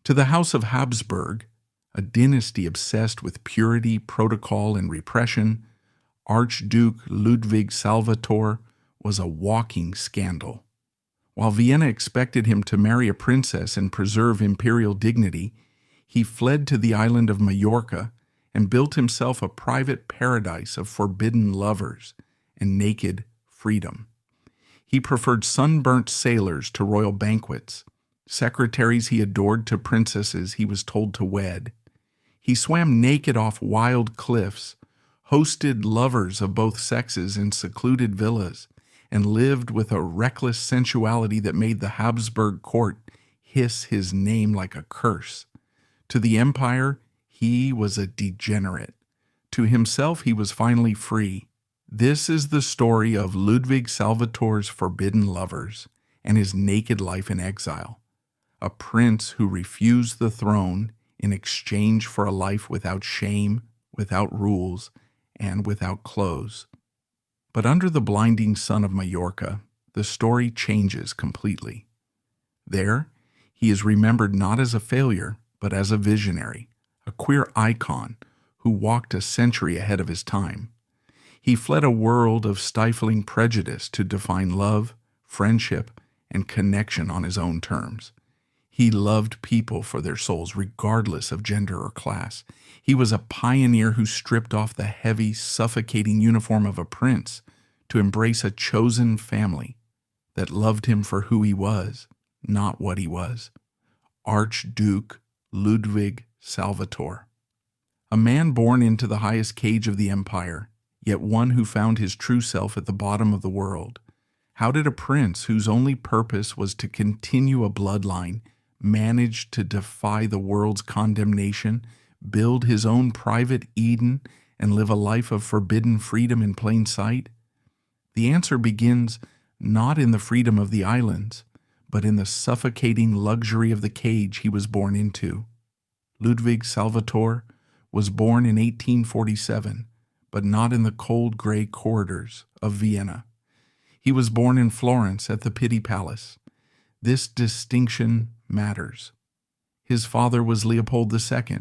To the House of Habsburg, a dynasty obsessed with purity, protocol, and repression, Archduke Ludwig Salvator was a walking scandal. While Vienna expected him to marry a princess and preserve imperial dignity, he fled to the island of Mallorca and built himself a private paradise of forbidden lovers and naked freedom. He preferred sunburnt sailors to royal banquets, secretaries he adored to princesses he was told to wed. He swam naked off wild cliffs, hosted lovers of both sexes in secluded villas, and lived with a reckless sensuality that made the Habsburg court hiss his name like a curse. To the empire, he was a degenerate. To himself, he was finally free. This is the story of Ludwig Salvator's forbidden lovers and his naked life in exile. A prince who refused the throne in exchange for a life without shame, without rules, and without clothes. But under the blinding sun of Mallorca, the story changes completely. There, he is remembered not as a failure, but as a visionary, a queer icon who walked a century ahead of his time. He fled a world of stifling prejudice to define love, friendship, and connection on his own terms. He loved people for their souls, regardless of gender or class. He was a pioneer who stripped off the heavy, suffocating uniform of a prince to embrace a chosen family that loved him for who he was, not what he was. Archduke Ludwig Salvator. A man born into the highest cage of the empire, yet one who found his true self at the bottom of the world. How did a prince whose only purpose was to continue a bloodline manage to defy the world's condemnation, build his own private Eden, and live a life of forbidden freedom in plain sight? The answer begins not in the freedom of the islands, but in the suffocating luxury of the cage he was born into. Ludwig Salvator was born in 1847, but not in the cold gray corridors of Vienna. He was born in Florence at the Pitti Palace. This distinction matters. His father was Leopold II,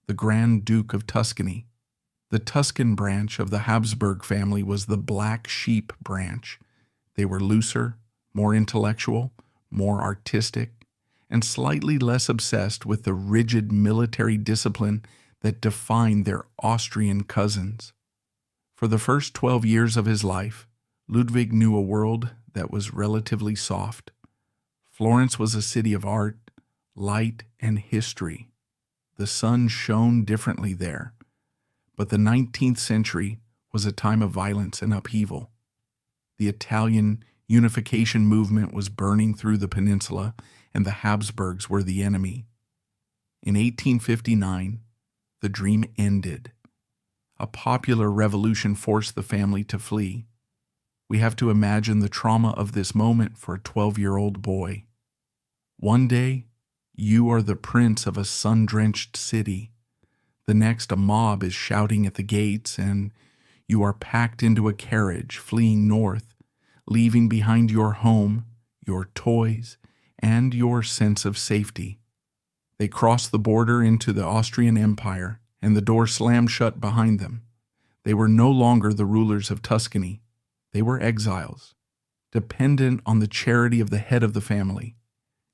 the Grand Duke of Tuscany. The Tuscan branch of the Habsburg family was the black sheep branch. They were looser, more intellectual, more artistic, and slightly less obsessed with the rigid military discipline that defined their Austrian cousins. For the first 12 years of his life, Ludwig knew a world that was relatively soft. Florence was a city of art, light, and history. The sun shone differently there. But the 19th century was a time of violence and upheaval. The Italian unification movement was burning through the peninsula, and the Habsburgs were the enemy. In 1859, the dream ended. A popular revolution forced the family to flee. We have to imagine the trauma of this moment for a 12-year-old boy. One day, you are the prince of a sun-drenched city. The next, a mob is shouting at the gates, and you are packed into a carriage, fleeing north, leaving behind your home, your toys, and your sense of safety. They cross the border into the Austrian Empire, and the door slammed shut behind them. They were no longer the rulers of Tuscany. They were exiles, dependent on the charity of the head of the family,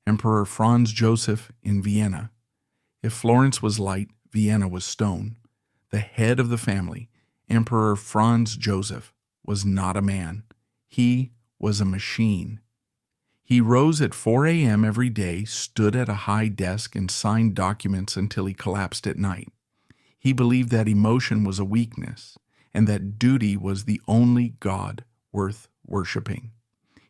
Emperor Franz Joseph in Vienna. If Florence was light, Vienna was stone. The head of the family, Emperor Franz Joseph, was not a man. He was a machine. He rose at 4 a.m. every day, stood at a high desk, and signed documents until he collapsed at night. He believed that emotion was a weakness, and that duty was the only God worth worshiping.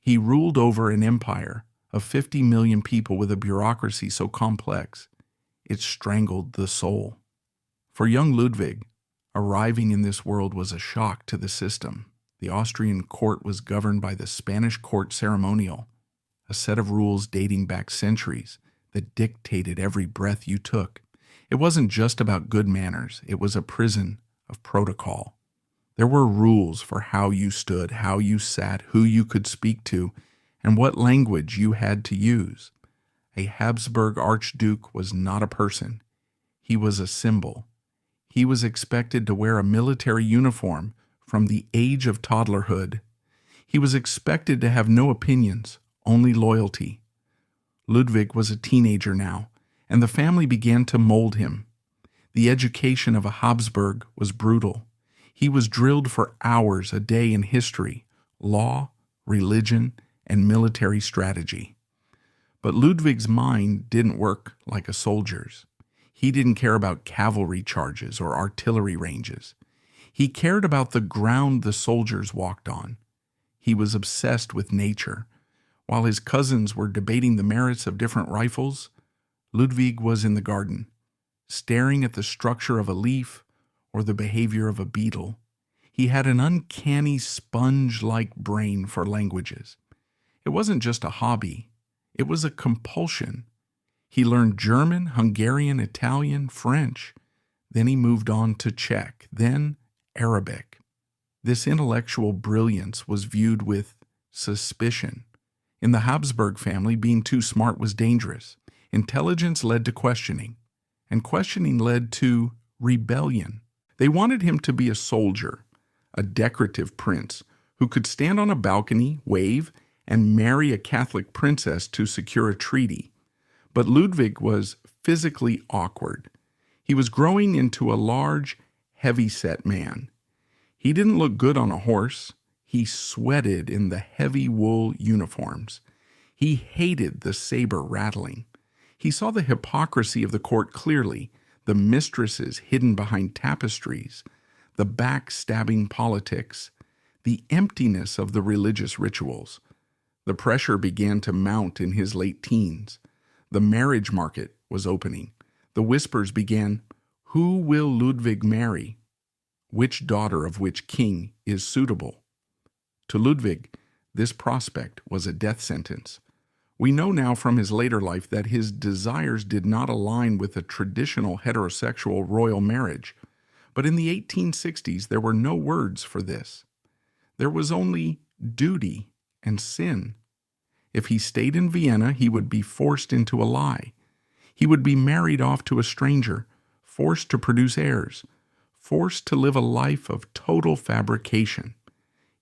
He ruled over an empire of 50 million people with a bureaucracy so complex, it strangled the soul. For young Ludwig, arriving in this world was a shock to the system. The Austrian court was governed by the Spanish court ceremonial, a set of rules dating back centuries that dictated every breath you took. It wasn't just about good manners, it was a prison of protocol. There were rules for how you stood, how you sat, who you could speak to, and what language you had to use. A Habsburg Archduke was not a person. He was a symbol. He was expected to wear a military uniform from the age of toddlerhood. He was expected to have no opinions, only loyalty. Ludwig was a teenager now, and the family began to mold him. The education of a Habsburg was brutal. He was drilled for hours a day in history, law, religion, and military strategy. But Ludwig's mind didn't work like a soldier's. He didn't care about cavalry charges or artillery ranges. He cared about the ground the soldiers walked on. He was obsessed with nature. While his cousins were debating the merits of different rifles, Ludwig was in the garden, staring at the structure of a leaf or the behavior of a beetle. He had an uncanny sponge-like brain for languages. It wasn't just a hobby. It was a compulsion. He learned German, Hungarian, Italian, French. Then he moved on to Czech, then Arabic. This intellectual brilliance was viewed with suspicion. In the Habsburg family, being too smart was dangerous. Intelligence led to questioning, and questioning led to rebellion. They wanted him to be a soldier, a decorative prince who could stand on a balcony, wave, and marry a Catholic princess to secure a treaty. But Ludwig was physically awkward. He was growing into a large, heavy-set man. He didn't look good on a horse. He sweated in the heavy wool uniforms. He hated the saber rattling. He saw the hypocrisy of the court clearly, the mistresses hidden behind tapestries, the backstabbing politics, the emptiness of the religious rituals. The pressure began to mount in his late teens. The marriage market was opening. The whispers began, "Who will Ludwig marry? Which daughter of which king is suitable?" To Ludwig, this prospect was a death sentence. We know now from his later life that his desires did not align with a traditional heterosexual royal marriage. But in the 1860s, there were no words for this. There was only duty and sin. If he stayed in Vienna, he would be forced into a lie. He would be married off to a stranger, forced to produce heirs, forced to live a life of total fabrication.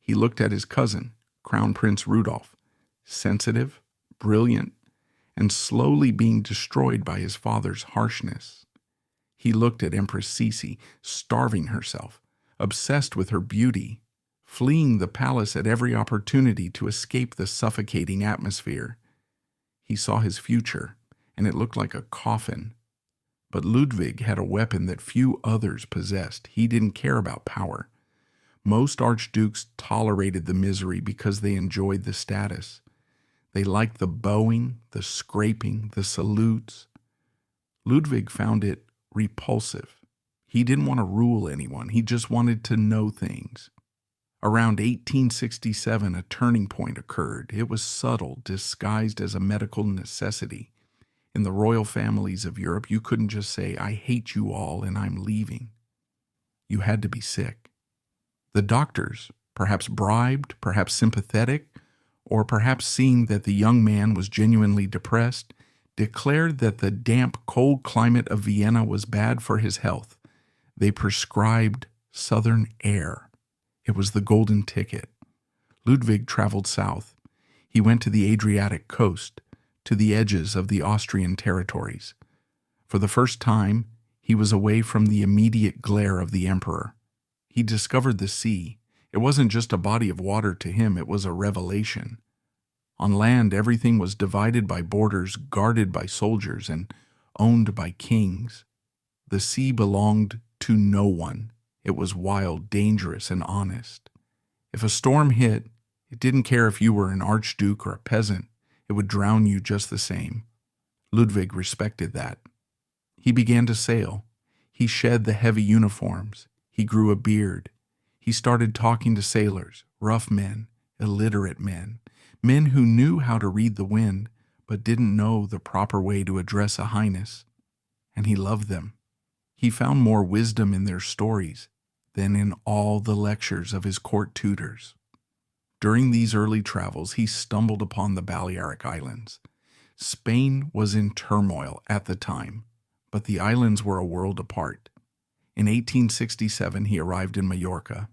He looked at his cousin, Crown Prince Rudolph, sensitive, brilliant, and slowly being destroyed by his father's harshness. He looked at Empress Sisi, starving herself, obsessed with her beauty, fleeing the palace at every opportunity to escape the suffocating atmosphere. He saw his future, and it looked like a coffin. But Ludwig had a weapon that few others possessed. He didn't care about power. Most archdukes tolerated the misery because they enjoyed the status. They liked the bowing, the scraping, the salutes. Ludwig found it repulsive. He didn't want to rule anyone. He just wanted to know things. Around 1867, a turning point occurred. It was subtle, disguised as a medical necessity. In the royal families of Europe, you couldn't just say, "I hate you all and I'm leaving." You had to be sick. The doctors, perhaps bribed, perhaps sympathetic, or perhaps seeing that the young man was genuinely depressed, declared that the damp, cold climate of Vienna was bad for his health. They prescribed southern air. It was the golden ticket. Ludwig traveled south. He went to the Adriatic coast, to the edges of the Austrian territories. For the first time, he was away from the immediate glare of the emperor. He discovered the sea. It wasn't just a body of water to him, it was a revelation. On land, everything was divided by borders, guarded by soldiers, and owned by kings. The sea belonged to no one. It was wild, dangerous, and honest. If a storm hit, it didn't care if you were an archduke or a peasant. It would drown you just the same. Ludwig respected that. He began to sail. He shed the heavy uniforms. He grew a beard. He started talking to sailors, rough men, illiterate men, men who knew how to read the wind but didn't know the proper way to address a highness. And he loved them. He found more wisdom in their stories than in all the lectures of his court tutors. During these early travels, he stumbled upon the Balearic Islands. Spain was in turmoil at the time, but the islands were a world apart. In 1867, he arrived in Mallorca.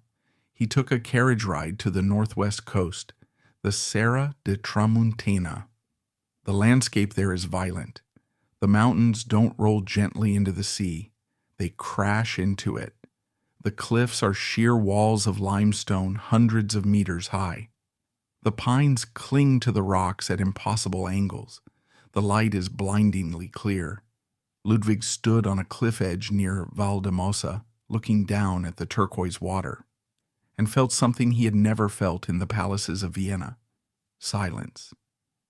He took a carriage ride to the northwest coast, the Serra de Tramuntana. The landscape there is violent. The mountains don't roll gently into the sea. They crash into it. The cliffs are sheer walls of limestone hundreds of meters high. The pines cling to the rocks at impossible angles. The light is blindingly clear. Ludwig stood on a cliff edge near Valdemosa, looking down at the turquoise water, and felt something he had never felt in the palaces of Vienna: silence.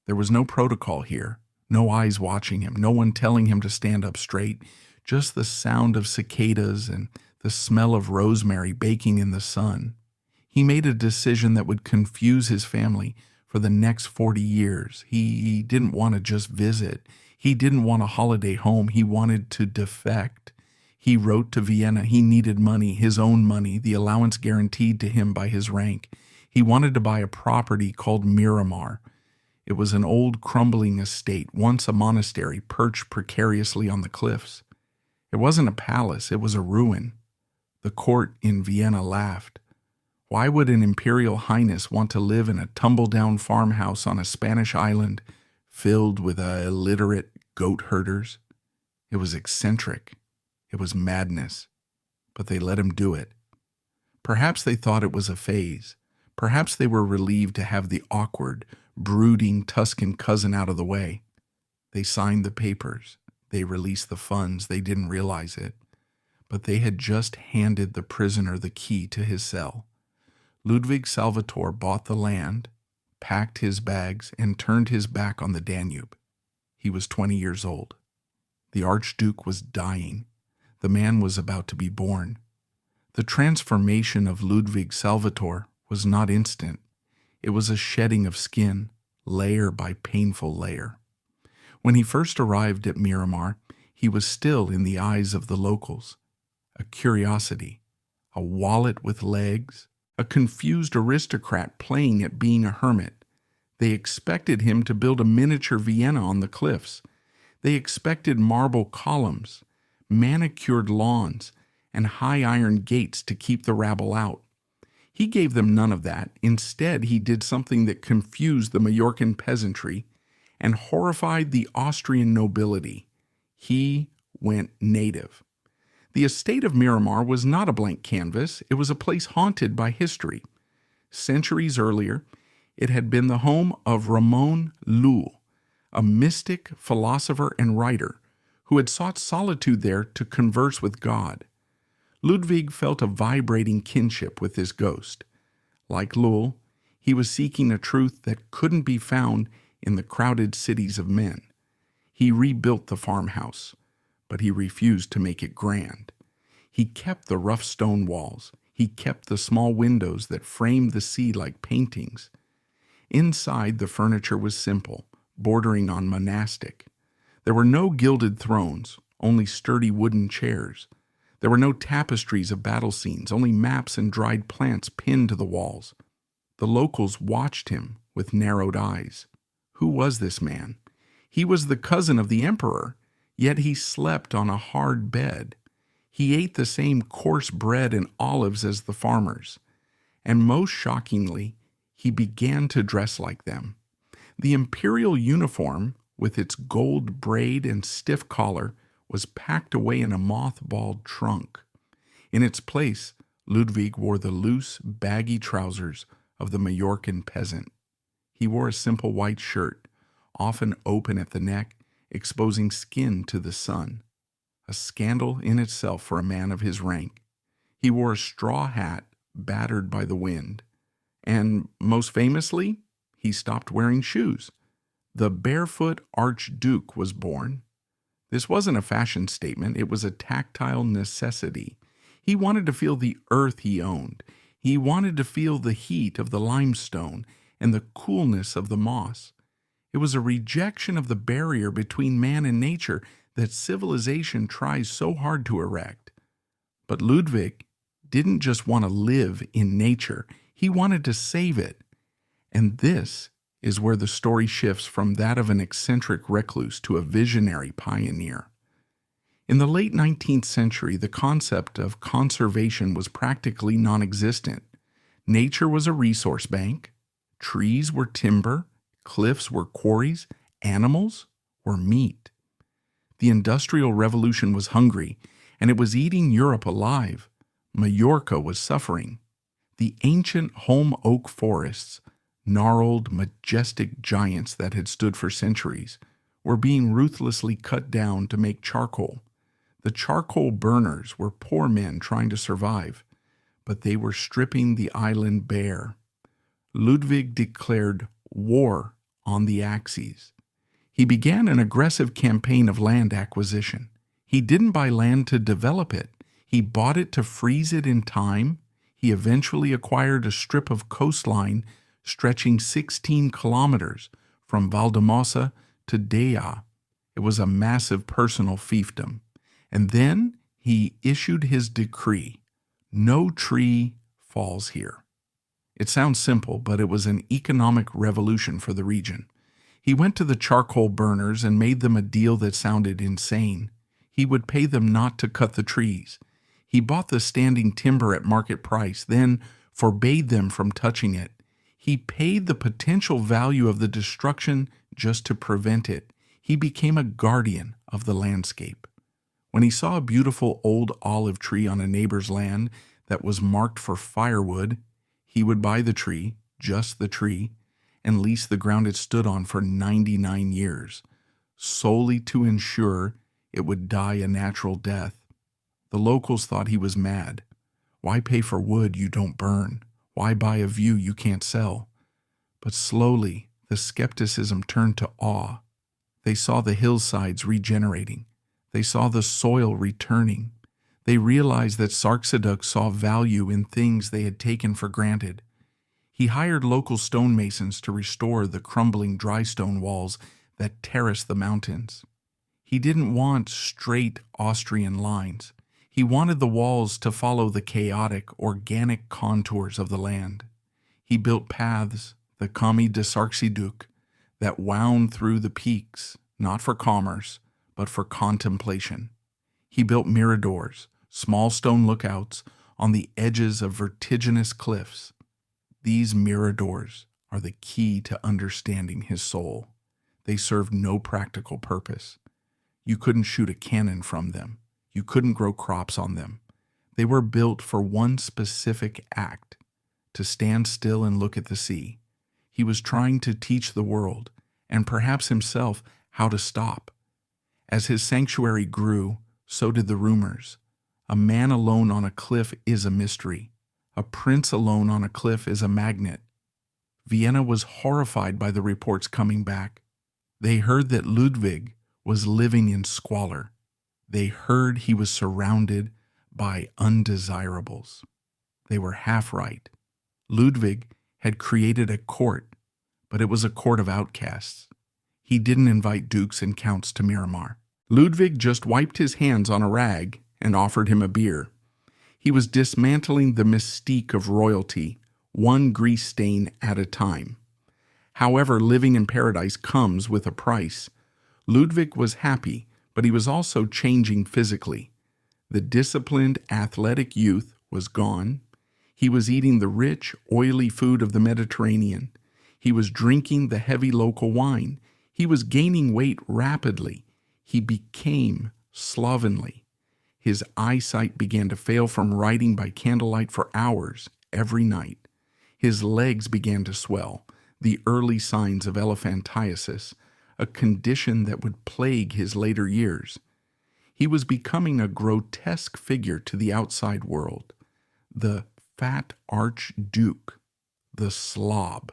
There was no protocol here, no eyes watching him, no one telling him to stand up straight, just the sound of cicadas and the smell of rosemary baking in the sun. He made a decision that would confuse his family for the next 40 years. He didn't want to just visit. He didn't want a holiday home. He wanted to defect. He wrote to Vienna. He needed money, his own money, the allowance guaranteed to him by his rank. He wanted to buy a property called Miramar. It was an old, crumbling estate, once a monastery perched precariously on the cliffs. It wasn't a palace. It was a ruin. The court in Vienna laughed. Why would an imperial highness want to live in a tumble-down farmhouse on a Spanish island filled with illiterate goat herders? It was eccentric. It was madness. But they let him do it. Perhaps they thought it was a phase. Perhaps they were relieved to have the awkward, brooding Tuscan cousin out of the way. They signed the papers. They released the funds. They didn't realize it. But they had just handed the prisoner the key to his cell. Ludwig Salvator bought the land, packed his bags, and turned his back on the Danube. He was 20 years old. The Archduke was dying. The man was about to be born. The transformation of Ludwig Salvator was not instant. It was a shedding of skin, layer by painful layer. When he first arrived at Miramar, he was still, in the eyes of the locals, a curiosity, a wallet with legs, a confused aristocrat playing at being a hermit. They expected him to build a miniature Vienna on the cliffs. They expected marble columns, manicured lawns, and high iron gates to keep the rabble out. He gave them none of that. Instead, he did something that confused the Mallorcan peasantry and horrified the Austrian nobility. He went native. The estate of Miramar was not a blank canvas. It was a place haunted by history. Centuries earlier, it had been the home of Ramon Llull, a mystic, philosopher, and writer who had sought solitude there to converse with God. Ludwig felt a vibrating kinship with his ghost. Like Llull, he was seeking a truth that couldn't be found in the crowded cities of men. He rebuilt the farmhouse, but he refused to make it grand. He kept the rough stone walls. He kept the small windows that framed the sea like paintings. Inside, the furniture was simple, bordering on monastic. There were no gilded thrones, only sturdy wooden chairs. There were no tapestries of battle scenes, only maps and dried plants pinned to the walls. The locals watched him with narrowed eyes. Who was this man? He was the cousin of the emperor, yet he slept on a hard bed. He ate the same coarse bread and olives as the farmers. And most shockingly, he began to dress like them. The imperial uniform, with its gold braid and stiff collar, was packed away in a mothballed trunk. In its place, Ludwig wore the loose, baggy trousers of the Mallorcan peasant. He wore a simple white shirt, often open at the neck, exposing skin to the sun. A scandal in itself for a man of his rank. He wore a straw hat battered by the wind. And most famously, he stopped wearing shoes. The barefoot Archduke was born. This wasn't a fashion statement. It was a tactile necessity. He wanted to feel the earth he owned. He wanted to feel the heat of the limestone and the coolness of the moss. It was a rejection of the barrier between man and nature that civilization tries so hard to erect. But Ludwig didn't just want to live in nature. He wanted to save it. And this is where the story shifts from that of an eccentric recluse to a visionary pioneer. In the late 19th century, the concept of conservation was practically non-existent. Nature was a resource bank, trees were timber, cliffs were quarries, animals were meat. The Industrial Revolution was hungry, and it was eating Europe alive. Mallorca was suffering. The ancient holm oak forests, gnarled, majestic giants that had stood for centuries, were being ruthlessly cut down to make charcoal. The charcoal burners were poor men trying to survive, but they were stripping the island bare. Ludwig declared war on the Axes. He began an aggressive campaign of land acquisition. He didn't buy land to develop it. He bought it to freeze it in time. He eventually acquired a strip of coastline stretching 16 kilometers from Valdemosa to Dea. It was a massive personal fiefdom. And then he issued his decree: no tree falls here. It sounds simple, but it was an economic revolution for the region. He went to the charcoal burners and made them a deal that sounded insane. He would pay them not to cut the trees. He bought the standing timber at market price, then forbade them from touching it. He paid the potential value of the destruction just to prevent it. He became a guardian of the landscape. When he saw a beautiful old olive tree on a neighbor's land that was marked for firewood, he would buy the tree, just the tree, and lease the ground it stood on for 99 years, solely to ensure it would die a natural death. The locals thought he was mad. Why pay for wood you don't burn? Why buy a view you can't sell? But slowly, the skepticism turned to awe. They saw the hillsides regenerating. They saw the soil returning. They realized that Archduke saw value in things they had taken for granted. He hired local stonemasons to restore the crumbling dry stone walls that terraced the mountains. He didn't want straight Austrian lines. He wanted the walls to follow the chaotic, organic contours of the land. He built paths, the Caminho de Archduke, that wound through the peaks, not for commerce, but for contemplation. He built miradors, small stone lookouts on the edges of vertiginous cliffs. These miradors are the key to understanding his soul. They served no practical purpose. You couldn't shoot a cannon from them. You couldn't grow crops on them. They were built for one specific act: to stand still and look at the sea. He was trying to teach the world, and perhaps himself, how to stop. As his sanctuary grew, so did the rumors. A man alone on a cliff is a mystery. A prince alone on a cliff is a magnet. Vienna was horrified by the reports coming back. They heard that Ludwig was living in squalor. They heard he was surrounded by undesirables. They were half right. Ludwig had created a court, but it was a court of outcasts. He didn't invite dukes and counts to Miramar. Ludwig just wiped his hands on a rag and offered him a beer. He was dismantling the mystique of royalty, one grease stain at a time. However, living in paradise comes with a price. Ludwig was happy, but he was also changing physically. The disciplined, athletic youth was gone. He was eating the rich, oily food of the Mediterranean. He was drinking the heavy local wine. He was gaining weight rapidly. He became slovenly. His eyesight began to fail from writing by candlelight for hours every night. His legs began to swell, the early signs of elephantiasis, a condition that would plague his later years. He was becoming a grotesque figure to the outside world. The fat Archduke, the slob.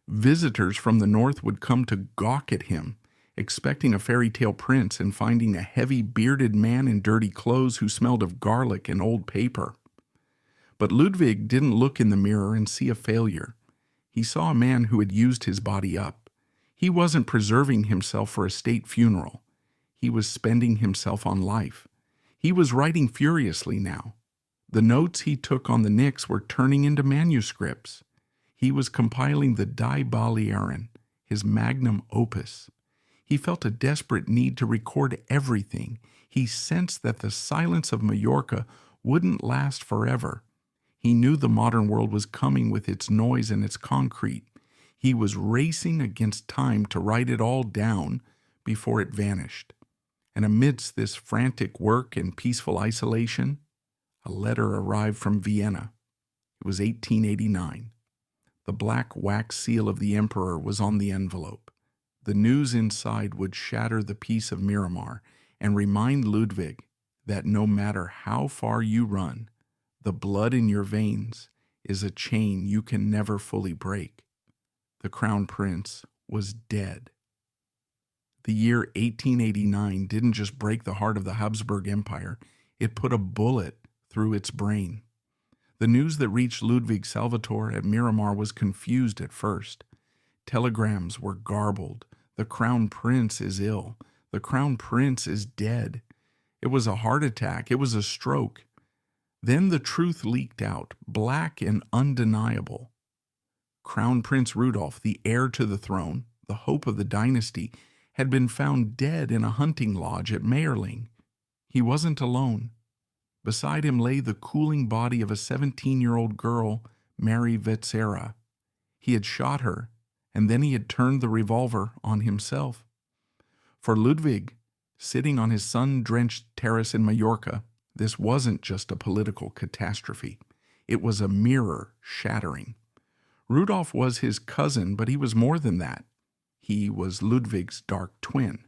Visitors from the north would come to gawk at him, expecting a fairy tale prince and finding a heavy bearded man in dirty clothes who smelled of garlic and old paper. But Ludwig didn't look in the mirror and see a failure. He saw a man who had used his body up. He wasn't preserving himself for a state funeral. He was spending himself on life. He was writing furiously now. The notes he took on the Nix were turning into manuscripts. He was compiling the Die Balearen, his magnum opus. He felt a desperate need to record everything. He sensed that the silence of Mallorca wouldn't last forever. He knew the modern world was coming with its noise and its concrete. He was racing against time to write it all down before it vanished. And amidst this frantic work and peaceful isolation, a letter arrived from Vienna. It was 1889. The black wax seal of the emperor was on the envelope. The news inside would shatter the peace of Miramar and remind Ludwig that no matter how far you run, the blood in your veins is a chain you can never fully break. The crown prince was dead. The year 1889 didn't just break the heart of the Habsburg Empire, it put a bullet through its brain. The news that reached Ludwig Salvator at Miramar was confused at first. Telegrams were garbled. The crown prince is ill. The crown prince is dead. It was a heart attack. It was a stroke. Then the truth leaked out, black and undeniable. Crown Prince Rudolf, the heir to the throne, the hope of the dynasty, had been found dead in a hunting lodge at Mayerling. He wasn't alone. Beside him lay the cooling body of a 17-year-old girl, Mary Vetzera. He had shot her, and then he had turned the revolver on himself. For Ludwig, sitting on his sun-drenched terrace in Mallorca, this wasn't just a political catastrophe. It was a mirror shattering. Rudolf was his cousin, but he was more than that. He was Ludwig's dark twin.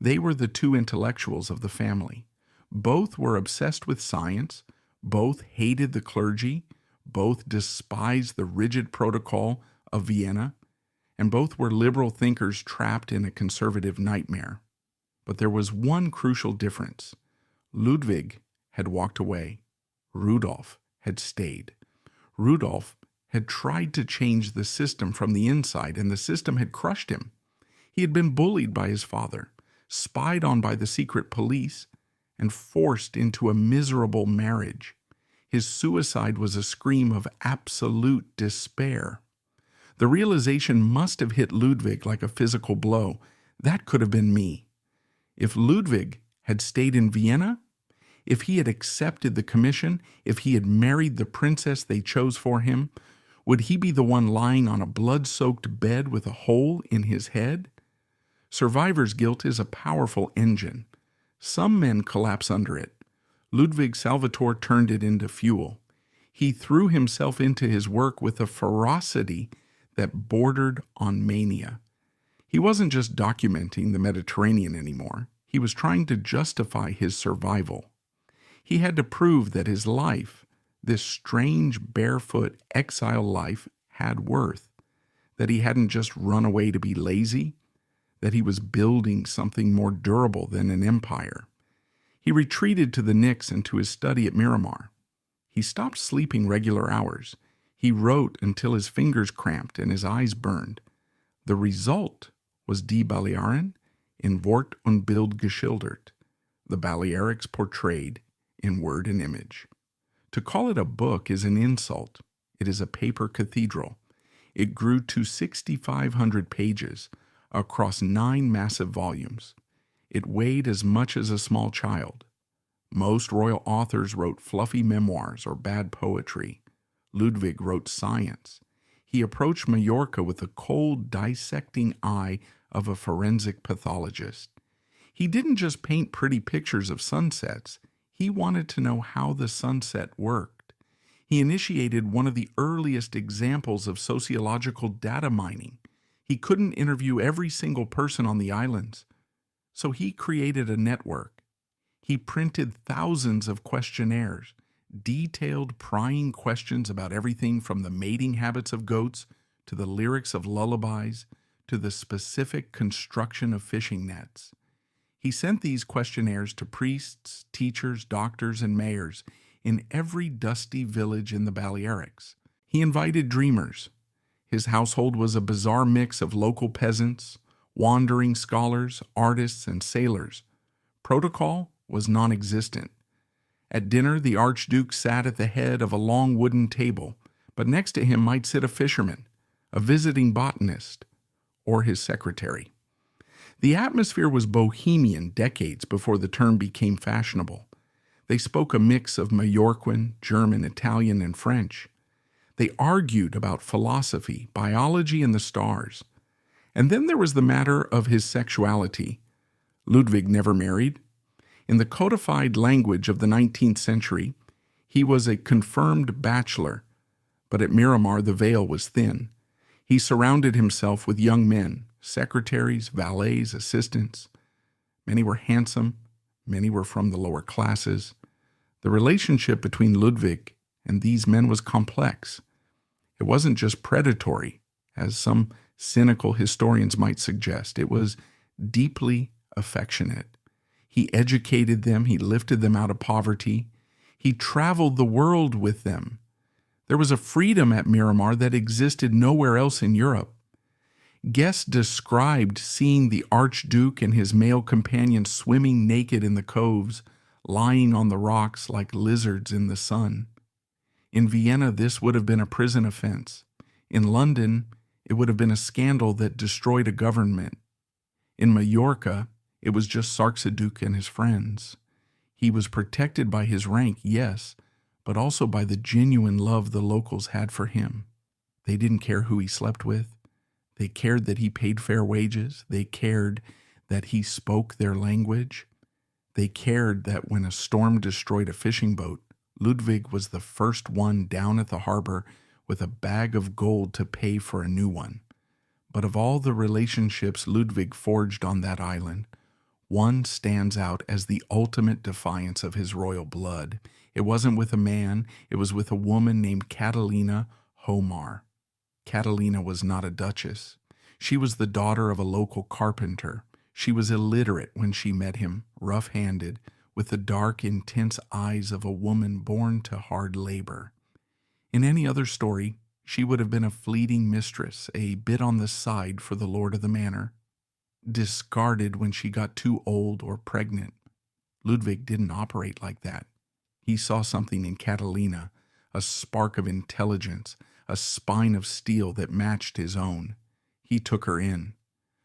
They were the two intellectuals of the family. Both were obsessed with science, both hated the clergy, both despised the rigid protocol of Vienna, and both were liberal thinkers trapped in a conservative nightmare. But there was one crucial difference. Ludwig had walked away. Rudolf had stayed. Rudolf had tried to change the system from the inside, and the system had crushed him. He had been bullied by his father, spied on by the secret police, and forced into a miserable marriage. His suicide was a scream of absolute despair. The realization must have hit Ludwig like a physical blow. That could have been me. If Ludwig had stayed in Vienna, if he had accepted the commission, if he had married the princess they chose for him, would he be the one lying on a blood-soaked bed with a hole in his head? Survivor's guilt is a powerful engine. Some men collapse under it. Ludwig Salvator turned it into fuel. He threw himself into his work with a ferocity that bordered on mania. He wasn't just documenting the Mediterranean anymore. He was trying to justify his survival. He had to prove that his life, this strange barefoot exile life, had worth, that he hadn't just run away to be lazy, that he was building something more durable than an empire. He retreated to the Nix and to his study at Miramar. He stopped sleeping regular hours. He wrote until his fingers cramped and his eyes burned. The result was Die Balearen in Wort und Bild geschildert, the Balearics portrayed in word and image. To call it a book is an insult. It is a paper cathedral. It grew to 6,500 pages across 9 massive volumes. It weighed as much as a small child. Most royal authors wrote fluffy memoirs or bad poetry. Ludwig wrote science. He approached Mallorca with the cold, dissecting eye of a forensic pathologist. He didn't just paint pretty pictures of sunsets. He wanted to know how the sunset worked. He initiated one of the earliest examples of sociological data mining. He couldn't interview every single person on the islands, so he created a network. He printed thousands of questionnaires, detailed prying questions about everything from the mating habits of goats to the lyrics of lullabies to the specific construction of fishing nets. He sent these questionnaires to priests, teachers, doctors, and mayors in every dusty village in the Balearics. He invited dreamers. His household was a bizarre mix of local peasants, wandering scholars, artists, and sailors. Protocol was non-existent. At dinner, the Archduke sat at the head of a long wooden table, but next to him might sit a fisherman, a visiting botanist, or his secretary. The atmosphere was bohemian decades before the term became fashionable. They spoke a mix of Mallorquin, German, Italian, and French. They argued about philosophy, biology, and the stars. And then there was the matter of his sexuality. Ludwig never married. In the codified language of the 19th century, he was a confirmed bachelor, but at Miramar the veil was thin. He surrounded himself with young men, secretaries, valets, assistants. Many were handsome, many were from the lower classes. The relationship between Ludwig and these men was complex. It wasn't just predatory, as some cynical historians might suggest. It was deeply affectionate. He educated them, he lifted them out of poverty. He traveled the world with them. There was a freedom at Miramar that existed nowhere else in Europe. Guests described seeing the Archduke and his male companions swimming naked in the coves, lying on the rocks like lizards in the sun. In Vienna, this would have been a prison offense. In London, it would have been a scandal that destroyed a government. In Mallorca, it was just Archduke and his friends. He was protected by his rank, yes, but also by the genuine love the locals had for him. They didn't care who he slept with. They cared that he paid fair wages. They cared that he spoke their language. They cared that when a storm destroyed a fishing boat, Ludwig was the first one down at the harbor with a bag of gold to pay for a new one. But of all the relationships Ludwig forged on that island, one stands out as the ultimate defiance of his royal blood. It wasn't with a man, it was with a woman named Catalina Homar. Catalina was not a duchess. She was the daughter of a local carpenter. She was illiterate when she met him, rough-handed, with the dark, intense eyes of a woman born to hard labor. In any other story, she would have been a fleeting mistress, a bit on the side for the lord of the manor, discarded when she got too old or pregnant. Ludwig didn't operate like that. He saw something in Catalina, a spark of intelligence, a spine of steel that matched his own. He took her in,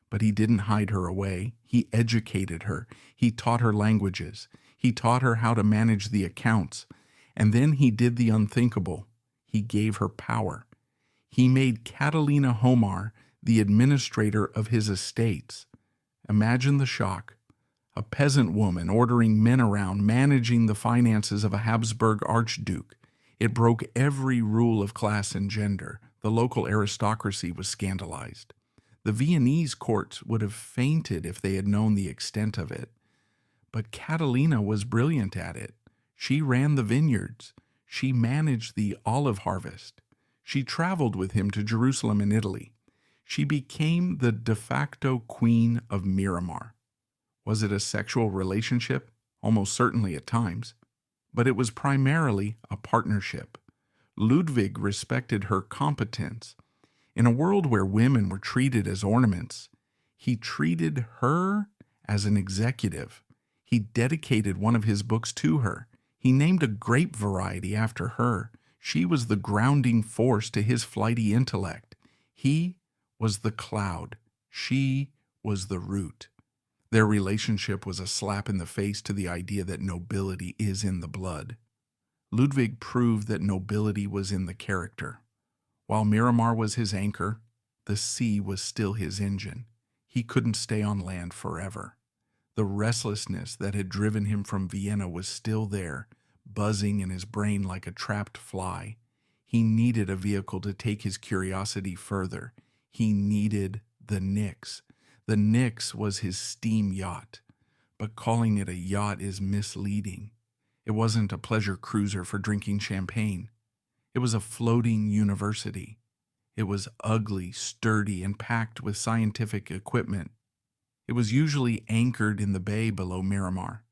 but he didn't hide her away. He educated her. He taught her languages. He taught her how to manage the accounts. And then he did the unthinkable. He gave her power. He made Catalina Homar the administrator of his estates. Imagine the shock. A peasant woman ordering men around, managing the finances of a Habsburg archduke. It broke every rule of class and gender. The local aristocracy was scandalized. The Viennese courts would have fainted if they had known the extent of it. But Catalina was brilliant at it. She ran the vineyards. She managed the olive harvest. She traveled with him to Jerusalem and Italy. She became the de facto queen of Miramar. Was it a sexual relationship? Almost certainly at times. But it was primarily a partnership. Ludwig respected her competence. In a world where women were treated as ornaments, he treated her as an executive. He dedicated one of his books to her. He named a grape variety after her. She was the grounding force to his flighty intellect. He was the cloud. She was the root. Their relationship was a slap in the face to the idea that nobility is in the blood. Ludwig proved that nobility was in the character. While Miramar was his anchor, the sea was still his engine. He couldn't stay on land forever. The restlessness that had driven him from Vienna was still there, buzzing in his brain like a trapped fly. He needed a vehicle to take his curiosity further. He needed the Nix. The Nix was his steam yacht, but calling it a yacht is misleading. It wasn't a pleasure cruiser for drinking champagne. It was a floating university. It was ugly, sturdy, and packed with scientific equipment. It was usually anchored in the bay below Miramar,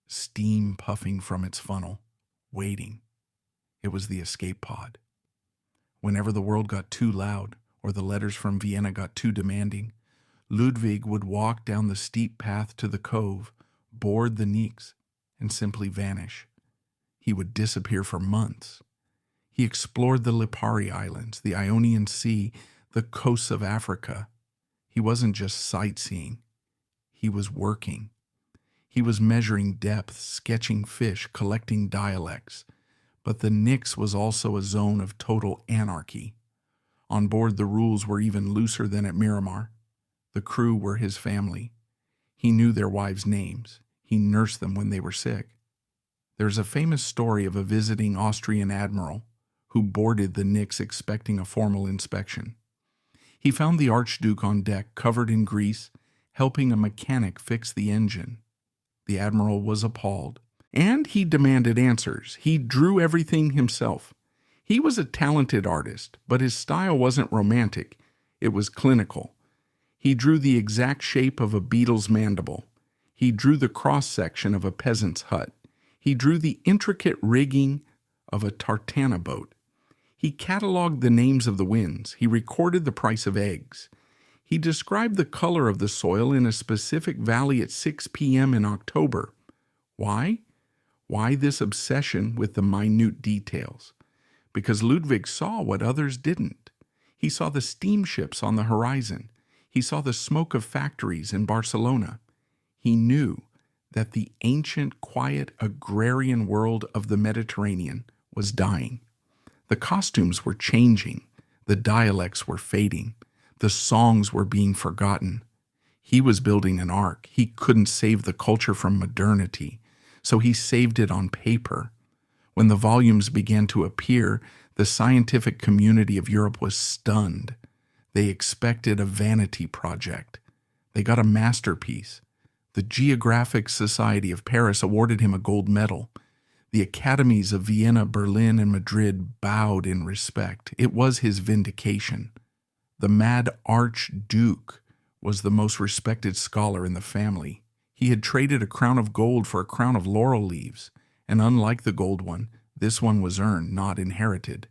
steam puffing from its funnel, waiting. It was the escape pod. Whenever the world got too loud or the letters from Vienna got too demanding, Ludwig would walk down the steep path to the cove, board the Nix, and simply vanish. He would disappear for months. He explored the Lipari Islands, the Ionian Sea, the coasts of Africa. He wasn't just sightseeing. He was working. He was measuring depth, sketching fish, collecting dialects. But the Nix was also a zone of total anarchy. On board, the rules were even looser than at Miramar. The crew were his family. He knew their wives' names. He nursed them when they were sick. There's a famous story of a visiting Austrian admiral who boarded the Nix expecting a formal inspection. He found the Archduke on deck, covered in grease, helping a mechanic fix the engine. The admiral was appalled, and he demanded answers. He drew everything himself. He was a talented artist, but his style wasn't romantic. It was clinical. He drew the exact shape of a beetle's mandible. He drew the cross-section of a peasant's hut. He drew the intricate rigging of a tartana boat. He cataloged the names of the winds. He recorded the price of eggs. He described the color of the soil in a specific valley at 6 p.m. in October. Why? Why this obsession with the minute details? Because Ludwig saw what others didn't. He saw the steamships on the horizon. He saw the smoke of factories in Barcelona. He knew that the ancient, quiet, agrarian world of the Mediterranean was dying. The costumes were changing. The dialects were fading. The songs were being forgotten. He was building an ark. He couldn't save the culture from modernity, so he saved it on paper. When the volumes began to appear, the scientific community of Europe was stunned. They expected a vanity project. They got a masterpiece. The Geographic Society of Paris awarded him a gold medal. The academies of Vienna, Berlin, and Madrid bowed in respect. It was his vindication. The mad Archduke was the most respected scholar in the family. He had traded a crown of gold for a crown of laurel leaves, and unlike the gold one, this one was earned, not inherited.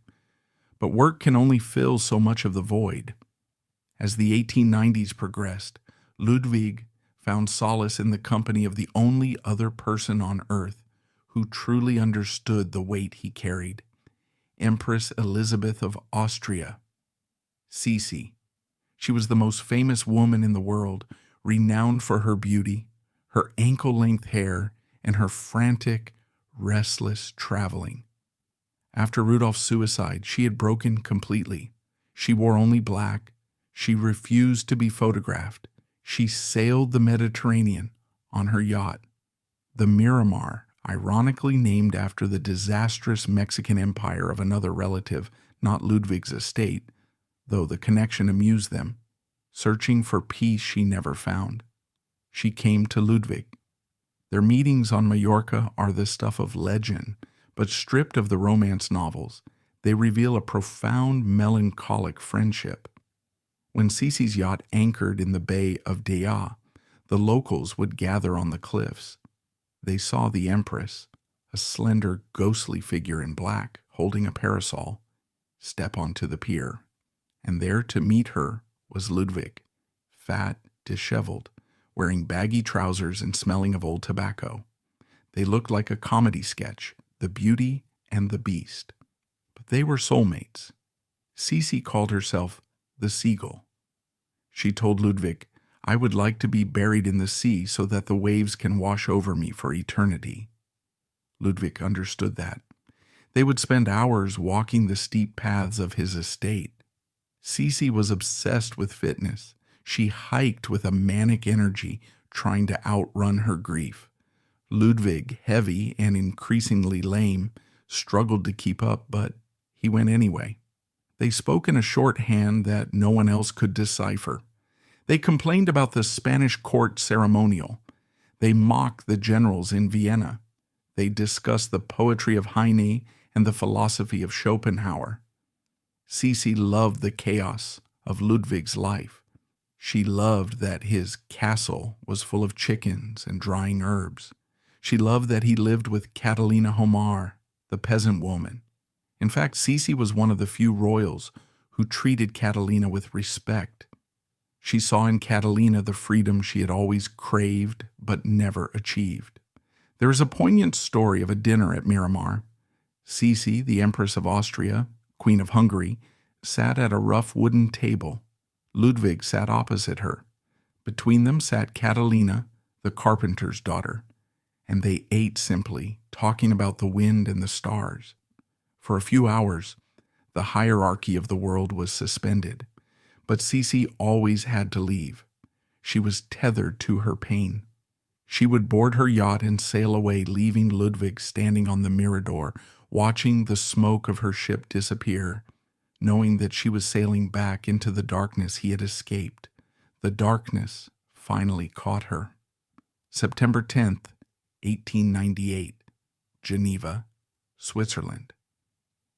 But work can only fill so much of the void. As the 1890s progressed, Ludwig found solace in the company of the only other person on earth who truly understood the weight he carried, Empress Elizabeth of Austria, Sisi. She was the most famous woman in the world, renowned for her beauty, her ankle-length hair, and her frantic, restless traveling. After Rudolph's suicide, she had broken completely. She wore only black. She refused to be photographed. She sailed the Mediterranean on her yacht, the Miramar, ironically named after the disastrous Mexican empire of another relative, not Ludwig's estate, though the connection amused them. Searching for peace she never found. She came to Ludwig. Their meetings on Mallorca are the stuff of legend, but stripped of the romance novels, they reveal a profound melancholic friendship. When Sisi's yacht anchored in the Bay of Dea, the locals would gather on the cliffs. They saw the Empress, a slender, ghostly figure in black, holding a parasol, step onto the pier. And there to meet her was Ludwig, fat, disheveled, wearing baggy trousers and smelling of old tobacco. They looked like a comedy sketch, the Beauty and the Beast. But they were soulmates. Sisi called herself the Seagull. She told Ludwig, "I would like to be buried in the sea so that the waves can wash over me for eternity." Ludwig understood that. They would spend hours walking the steep paths of his estate. Sisi was obsessed with fitness. She hiked with a manic energy, trying to outrun her grief. Ludwig, heavy and increasingly lame, struggled to keep up, but he went anyway. They spoke in a shorthand that no one else could decipher. They complained about the Spanish court ceremonial. They mocked the generals in Vienna. They discussed the poetry of Heine and the philosophy of Schopenhauer. Sisi loved the chaos of Ludwig's life. She loved that his castle was full of chickens and drying herbs. She loved that he lived with Catalina Homar, the peasant woman. In fact, Sisi was one of the few royals who treated Catalina with respect. She saw in Catalina the freedom she had always craved but never achieved. There is a poignant story of a dinner at Miramar. Sisi, the Empress of Austria, Queen of Hungary, sat at a rough wooden table. Ludwig sat opposite her. Between them sat Catalina, the carpenter's daughter, and they ate simply, talking about the wind and the stars. For a few hours, the hierarchy of the world was suspended, but Sisi always had to leave. She was tethered to her pain. She would board her yacht and sail away, leaving Ludwig standing on the Mirador, watching the smoke of her ship disappear, knowing that she was sailing back into the darkness he had escaped. The darkness finally caught her. September 10th, 1898, Geneva, Switzerland.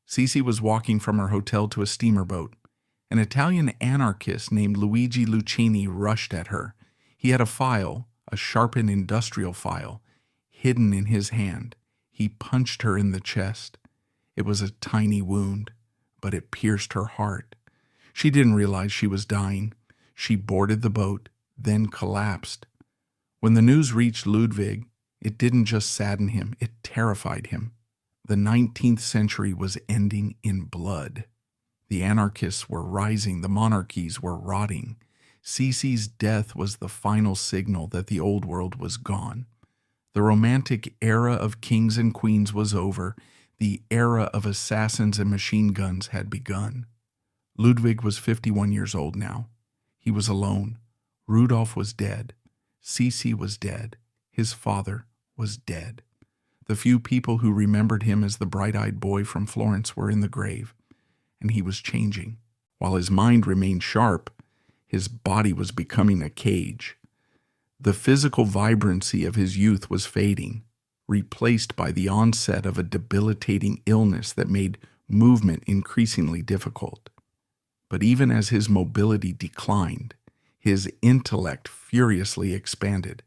Sisi was walking from her hotel to a steamer boat. An Italian anarchist named Luigi Lucchini rushed at her. He had a file, a sharpened industrial file, hidden in his hand. He punched her in the chest. It was a tiny wound, but it pierced her heart. She didn't realize she was dying. She boarded the boat, then collapsed. When the news reached Ludwig, it didn't just sadden him, it terrified him. The 19th century was ending in blood. The anarchists were rising, the monarchies were rotting. Sisi's death was the final signal that the old world was gone. The romantic era of kings and queens was over. The era of assassins and machine guns had begun. Ludwig was 51 years old now. He was alone. Rudolf was dead. Sisi was dead. His father was dead. The few people who remembered him as the bright-eyed boy from Florence were in the grave, and he was changing. While his mind remained sharp, his body was becoming a cage. The physical vibrancy of his youth was fading, replaced by the onset of a debilitating illness that made movement increasingly difficult. But even as his mobility declined, his intellect furiously expanded.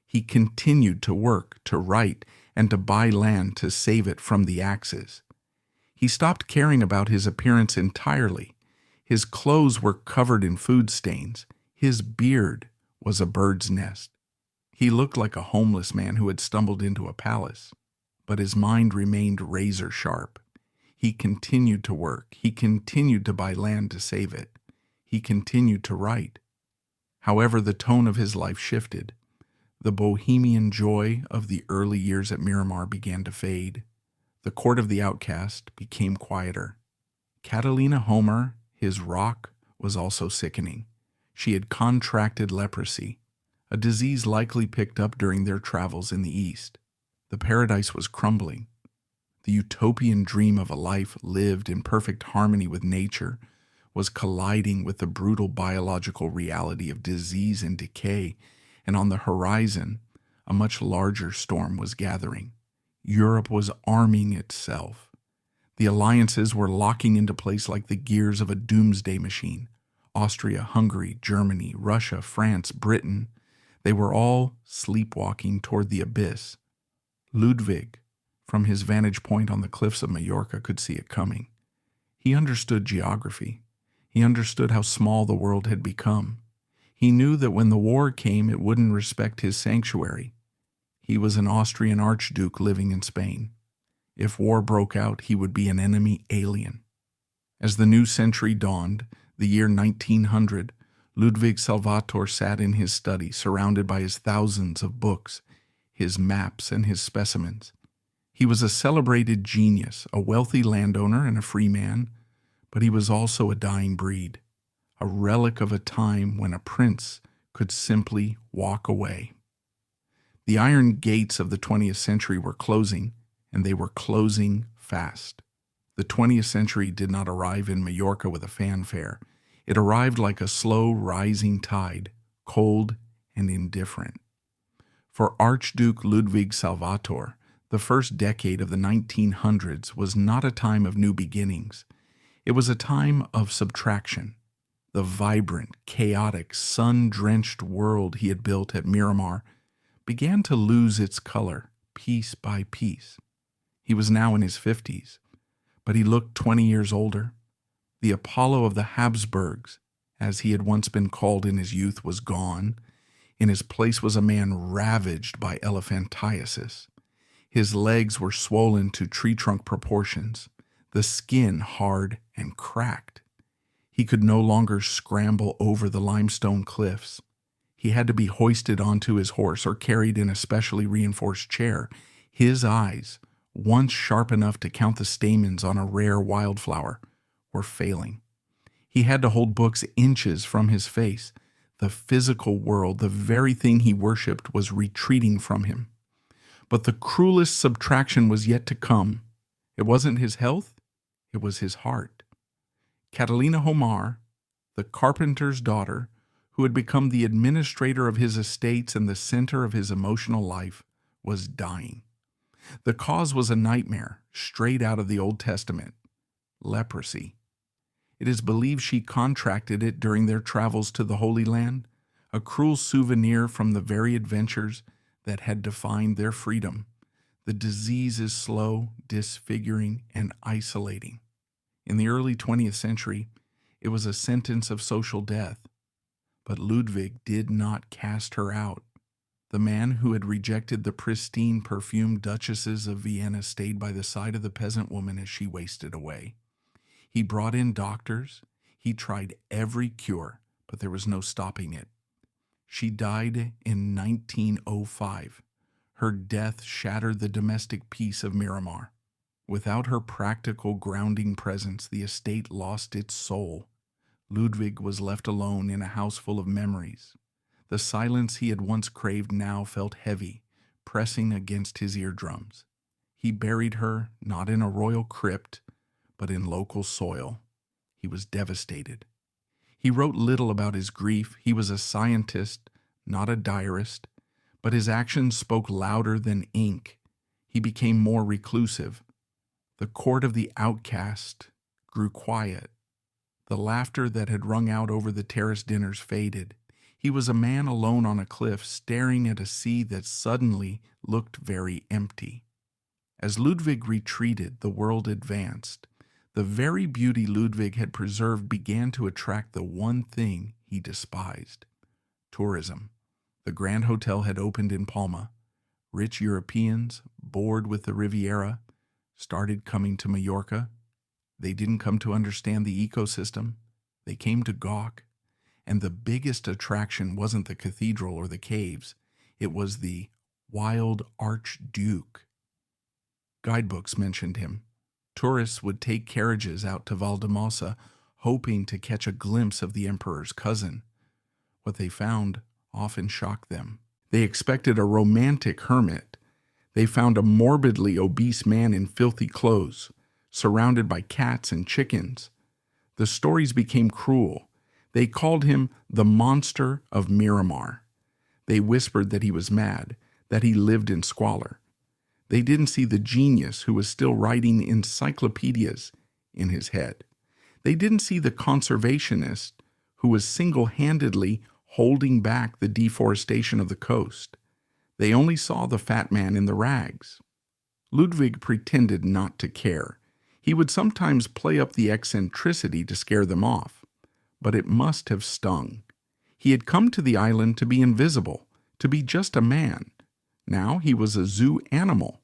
He continued to work, to write, and to buy land to save it from the Axis. He stopped caring about his appearance entirely. His clothes were covered in food stains. His beard was a bird's nest. He looked like a homeless man who had stumbled into a palace, but his mind remained razor sharp. He continued to work. He continued to buy land to save it. He continued to write. However, the tone of his life shifted. The bohemian joy of the early years at Miramar began to fade. The court of the outcast became quieter. Catalina Homer, his rock, was also sickening. She had contracted leprosy, a disease likely picked up during their travels in the East. The paradise was crumbling. The utopian dream of a life lived in perfect harmony with nature was colliding with the brutal biological reality of disease and decay, and on the horizon, a much larger storm was gathering. Europe was arming itself. The alliances were locking into place like the gears of a doomsday machine. Austria, Hungary, Germany, Russia, France, Britain, they were all sleepwalking toward the abyss. Ludwig, from his vantage point on the cliffs of Mallorca, could see it coming. He understood geography. He understood how small the world had become. He knew that when the war came, it wouldn't respect his sanctuary. He was an Austrian Archduke living in Spain. If war broke out, he would be an enemy alien. As the new century dawned, the year 1900, Ludwig Salvator sat in his study, surrounded by his thousands of books, his maps, and his specimens. He was a celebrated genius, a wealthy landowner and a free man, but he was also a dying breed, a relic of a time when a prince could simply walk away. The iron gates of the 20th century were closing, and they were closing fast. The 20th century did not arrive in Mallorca with a fanfare. It arrived like a slow rising tide, cold and indifferent. For Archduke Ludwig Salvator, the first decade of the 1900s was not a time of new beginnings. It was a time of subtraction. The vibrant, chaotic, sun-drenched world he had built at Miramar began to lose its color, piece by piece. He was now in his 50s, but he looked 20 years older. The Apollo of the Habsburgs, as he had once been called in his youth, was gone. In his place was a man ravaged by elephantiasis. His legs were swollen to tree trunk proportions, the skin hard and cracked. He could no longer scramble over the limestone cliffs. He had to be hoisted onto his horse or carried in a specially reinforced chair. His eyes, once sharp enough to count the stamens on a rare wildflower, were failing. He had to hold books inches from his face. The physical world, the very thing he worshipped, was retreating from him. But the cruelest subtraction was yet to come. It wasn't his health, it was his heart. Catalina Homar, the carpenter's daughter, who had become the administrator of his estates and the center of his emotional life, was dying. The cause was a nightmare straight out of the Old Testament: leprosy. It is believed she contracted it during their travels to the Holy Land, a cruel souvenir from the very adventures that had defined their freedom. The disease is slow, disfiguring, and isolating. In the early 20th century, it was a sentence of social death. But Ludwig did not cast her out. The man who had rejected the pristine, perfumed duchesses of Vienna stayed by the side of the peasant woman as she wasted away. He brought in doctors. He tried every cure, but there was no stopping it. She died in 1905. Her death shattered the domestic peace of Miramar. Without her practical grounding presence, the estate lost its soul. Ludwig was left alone in a house full of memories. The silence he had once craved now felt heavy, pressing against his eardrums. He buried her not in a royal crypt, but in local soil. He was devastated. He wrote little about his grief. He was a scientist, not a diarist, but his actions spoke louder than ink. He became more reclusive. The court of the outcast grew quiet. The laughter that had rung out over the terrace dinners faded. He was a man alone on a cliff, staring at a sea that suddenly looked very empty. As Ludwig retreated, the world advanced. The very beauty Ludwig had preserved began to attract the one thing he despised: tourism. The Grand Hotel had opened in Palma. Rich Europeans, bored with the Riviera, started coming to Mallorca. They didn't come to understand the ecosystem. They came to gawk. And the biggest attraction wasn't the cathedral or the caves. It was the wild Archduke. Guidebooks mentioned him. Tourists would take carriages out to Valdemosa, hoping to catch a glimpse of the emperor's cousin. What they found often shocked them. They expected a romantic hermit. They found a morbidly obese man in filthy clothes, surrounded by cats and chickens. The stories became cruel. They called him the monster of Miramar. They whispered that he was mad, that he lived in squalor. They didn't see the genius who was still writing encyclopedias in his head. They didn't see the conservationist who was single-handedly holding back the deforestation of the coast. They only saw the fat man in the rags. Ludwig pretended not to care. He would sometimes play up the eccentricity to scare them off, but it must have stung. He had come to the island to be invisible, to be just a man. Now he was a zoo animal.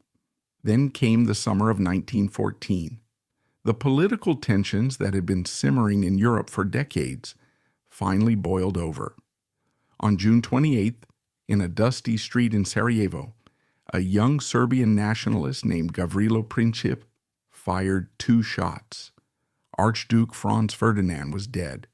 Then came the summer of 1914. The political tensions that had been simmering in Europe for decades finally boiled over. On June 28th, in a dusty street in Sarajevo, a young Serbian nationalist named Gavrilo Princip fired 2 shots. Archduke Franz Ferdinand was dead.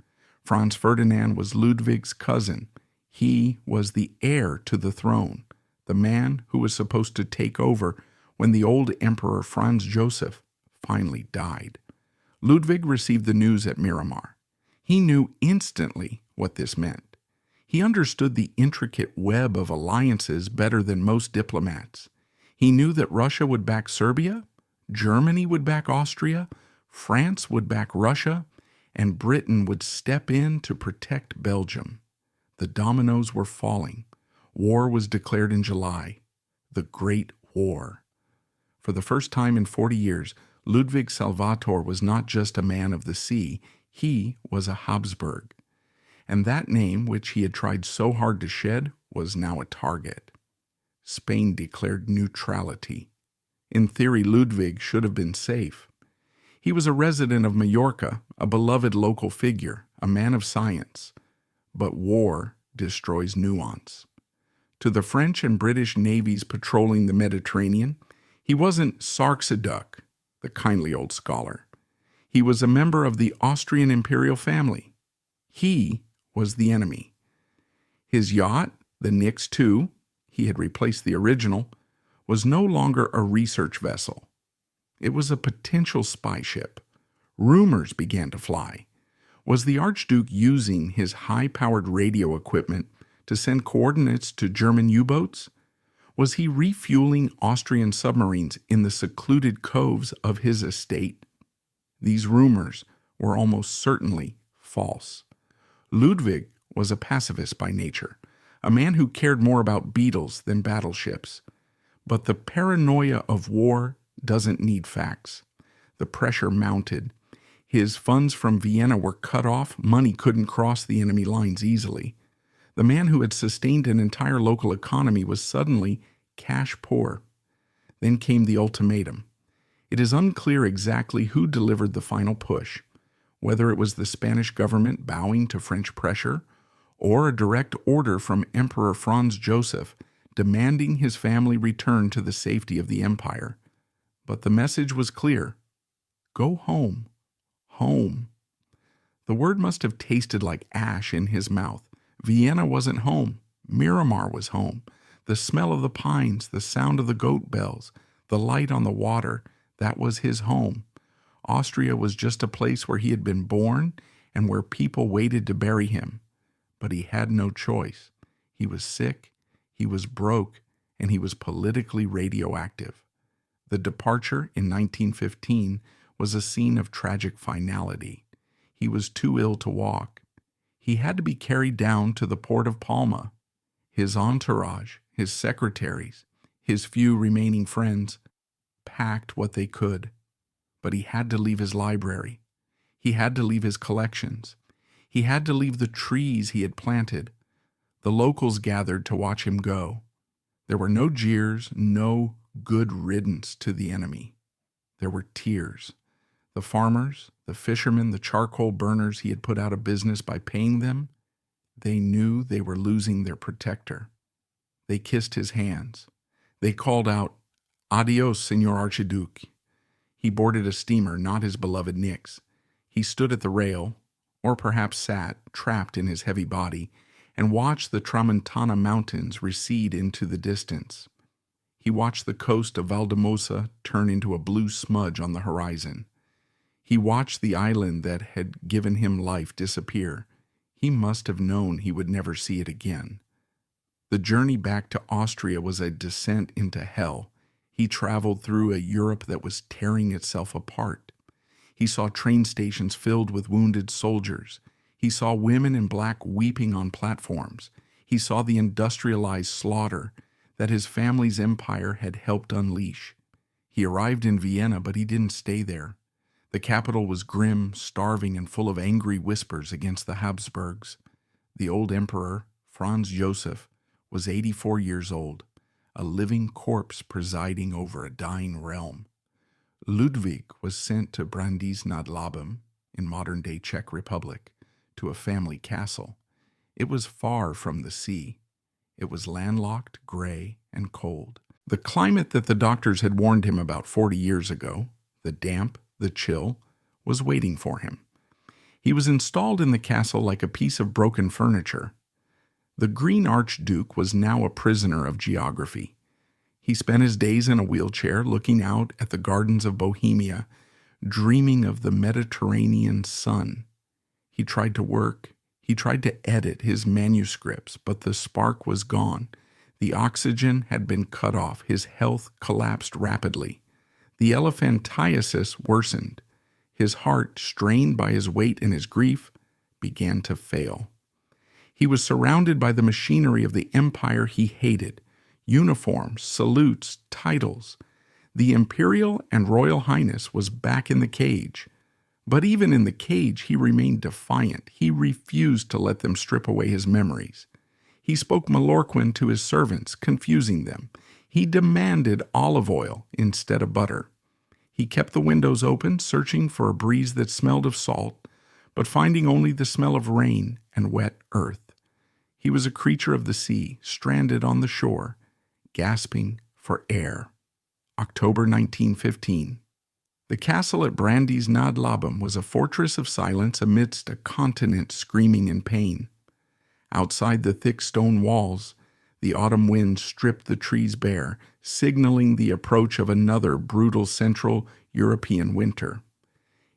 Franz Ferdinand was Ludwig's cousin. He was the heir to the throne, the man who was supposed to take over when the old Emperor Franz Joseph finally died. Ludwig received the news at Miramar. He knew instantly what this meant. He understood the intricate web of alliances better than most diplomats. He knew that Russia would back Serbia, Germany would back Austria, France would back Russia, and Britain would step in to protect Belgium. The dominoes were falling. War was declared in July. The Great War. For the first time in 40 years, Ludwig Salvator was not just a man of the sea, he was a Habsburg. And that name, which he had tried so hard to shed, was now a target. Spain declared neutrality. In theory, Ludwig should have been safe. He was a resident of Mallorca, a beloved local figure, a man of science. But war destroys nuance. To the French and British navies patrolling the Mediterranean, he wasn't Sarksaduk, the kindly old scholar. He was a member of the Austrian imperial family. He was the enemy. His yacht, the Nix II, he had replaced the original, was no longer a research vessel. It was a potential spy ship. Rumors began to fly. Was the Archduke using his high-powered radio equipment to send coordinates to German U-boats? Was he refueling Austrian submarines in the secluded coves of his estate? These rumors were almost certainly false. Ludwig was a pacifist by nature, a man who cared more about beetles than battleships. But the paranoia of war doesn't need facts. The pressure mounted. His funds from Vienna were cut off. Money couldn't cross the enemy lines easily. The man who had sustained an entire local economy was suddenly cash poor. Then came the ultimatum. It is unclear exactly who delivered the final push, whether it was the Spanish government bowing to French pressure or a direct order from Emperor Franz Joseph demanding his family return to the safety of the empire. But the message was clear. Go home. Home. The word must have tasted like ash in his mouth. Vienna wasn't home. Miramar was home. The smell of the pines, the sound of the goat bells, the light on the water, that was his home. Austria was just a place where he had been born and where people waited to bury him. But he had no choice. He was sick, he was broke, and he was politically radioactive. The departure in 1915 was a scene of tragic finality. He was too ill to walk. He had to be carried down to the port of Palma. His entourage, his secretaries, his few remaining friends packed what they could. But he had to leave his library. He had to leave his collections. He had to leave the trees he had planted. The locals gathered to watch him go. There were no jeers, no good riddance to the enemy. There were tears. The farmers, the fishermen, the charcoal burners he had put out of business by paying them, they knew they were losing their protector. They kissed his hands. They called out, "Adios, Senor Archduke." He boarded a steamer, not his beloved Nix. He stood at the rail, or perhaps sat, trapped in his heavy body, and watched the Tramontana Mountains recede into the distance. He watched the coast of Valdemosa turn into a blue smudge on the horizon. He watched the island that had given him life disappear. He must have known he would never see it again. The journey back to Austria was a descent into hell. He traveled through a Europe that was tearing itself apart. He saw train stations filled with wounded soldiers. He saw women in black weeping on platforms. He saw the industrialized slaughter that his family's empire had helped unleash. He arrived in Vienna, but he didn't stay there. The capital was grim, starving, and full of angry whispers against the Habsburgs. The old emperor, Franz Joseph, was 84 years old, a living corpse presiding over a dying realm. Ludwig was sent to Brandis nad Labem, in modern-day Czech Republic, to a family castle. It was far from the sea. It was landlocked, gray, and cold. The climate that the doctors had warned him about 40 years ago, the damp, the chill, was waiting for him. He was installed in the castle like a piece of broken furniture. The Green Archduke was now a prisoner of geography. He spent his days in a wheelchair looking out at the gardens of Bohemia, dreaming of the Mediterranean sun. He tried to work. He tried to edit his manuscripts, but the spark was gone. The oxygen had been cut off. His health collapsed rapidly. The elephantiasis worsened. His heart, strained by his weight and his grief, began to fail. He was surrounded by the machinery of the empire he hated. Uniforms, salutes, titles. The imperial and royal highness was back in the cage. But even in the cage, he remained defiant. He refused to let them strip away his memories. He spoke Mallorquin to his servants, confusing them. He demanded olive oil instead of butter. He kept the windows open, searching for a breeze that smelled of salt, but finding only the smell of rain and wet earth. He was a creature of the sea, stranded on the shore, gasping for air. October 1915. The castle at Brandy's Nad Labem was a fortress of silence amidst a continent screaming in pain. Outside the thick stone walls, the autumn wind stripped the trees bare, signaling the approach of another brutal Central European winter.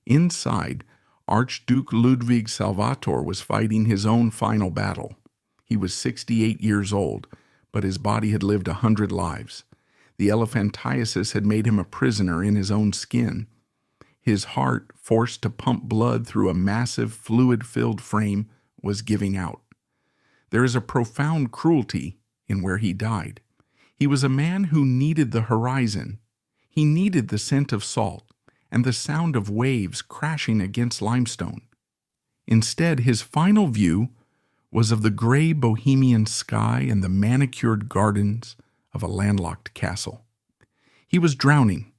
Inside, Archduke Ludwig Salvator was fighting his own final battle. He was 68 years old, but his body had lived 100 lives. The elephantiasis had made him a prisoner in his own skin. His heart, forced to pump blood through a massive, fluid-filled frame, was giving out. There is a profound cruelty in where he died. He was a man who needed the horizon. He needed the scent of salt and the sound of waves crashing against limestone. Instead, his final view was of the gray Bohemian sky and the manicured gardens of a landlocked castle. He was drowning,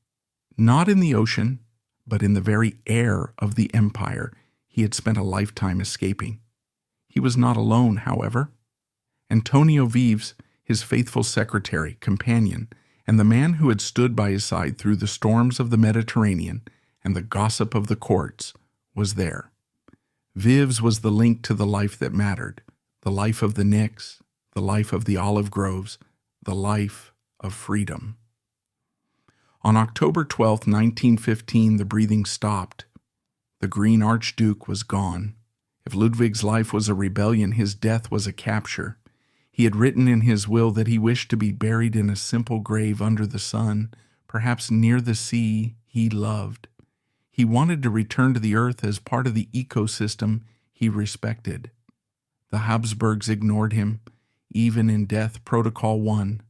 not in the ocean, but in the very air of the empire he had spent a lifetime escaping. He was not alone, however. Antonio Vives, his faithful secretary, companion, and the man who had stood by his side through the storms of the Mediterranean and the gossip of the courts, was there. Vives was the link to the life that mattered, the life of the Knicks, the life of the olive groves, the life of freedom. On October 12, 1915, the breathing stopped. The Green Archduke was gone. If Ludwig's life was a rebellion, his death was a capture. He had written in his will that he wished to be buried in a simple grave under the sun, perhaps near the sea he loved. He wanted to return to the earth as part of the ecosystem he respected. The Habsburgs ignored him, even in Death Protocol 1.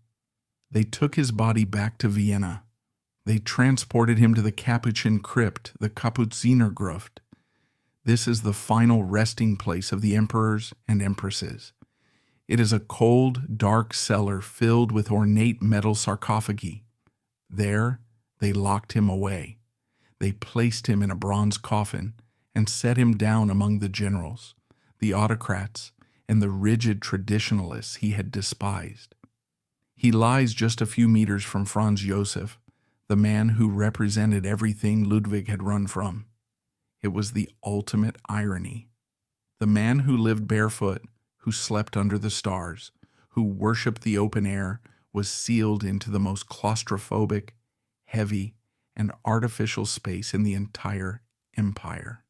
They took his body back to Vienna. They transported him to the Capuchin crypt, the Kapuzinergruft. This is the final resting place of the emperors and empresses. It is a cold, dark cellar filled with ornate metal sarcophagi. There, they locked him away. They placed him in a bronze coffin and set him down among the generals, the autocrats, and the rigid traditionalists he had despised. He lies just a few meters from Franz Josef, the man who represented everything Ludwig had run from. It was the ultimate irony. The man who lived barefoot, who slept under the stars, who worshipped the open air, was sealed into the most claustrophobic, heavy, and artificial space in the entire empire.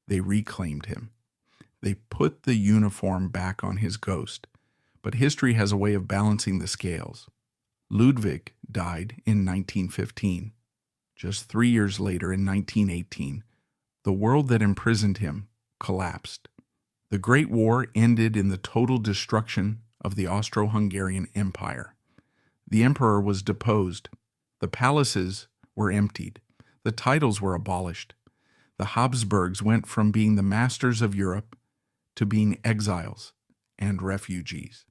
They reclaimed him. They put the uniform back on his ghost, but history has a way of balancing the scales. Ludwig died in 1915. Just 3 years later, in 1918, the world that imprisoned him collapsed. The Great War ended in the total destruction of the Austro-Hungarian Empire. The emperor was deposed. The palaces were emptied. The titles were abolished. The Habsburgs went from being the masters of Europe to being exiles and refugees.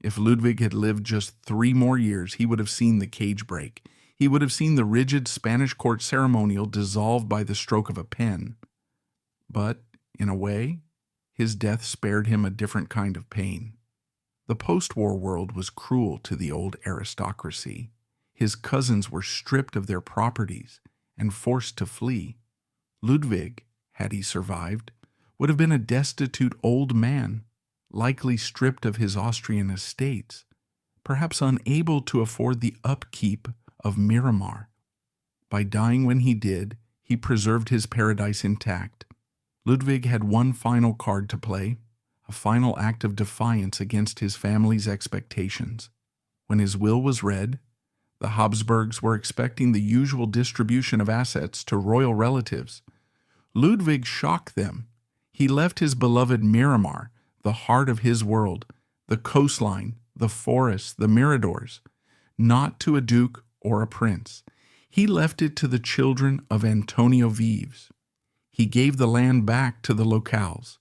If Ludwig had lived just 3 more years, he would have seen the cage break. He would have seen the rigid Spanish court ceremonial dissolved by the stroke of a pen. But, in a way, his death spared him a different kind of pain. The post-war world was cruel to the old aristocracy. His cousins were stripped of their properties and forced to flee. Ludwig, had he survived, would have been a destitute old man, likely stripped of his Austrian estates, perhaps unable to afford the upkeep of Miramar. By dying when he did, he preserved his paradise intact. Ludwig had one final card to play, a final act of defiance against his family's expectations. When his will was read, the Habsburgs were expecting the usual distribution of assets to royal relatives. Ludwig shocked them. He left his beloved Miramar, the heart of his world, the coastline, the forests, the miradors, not to a duke or a prince. He left it to the children of Antonio Vives. He gave the land back to the locales.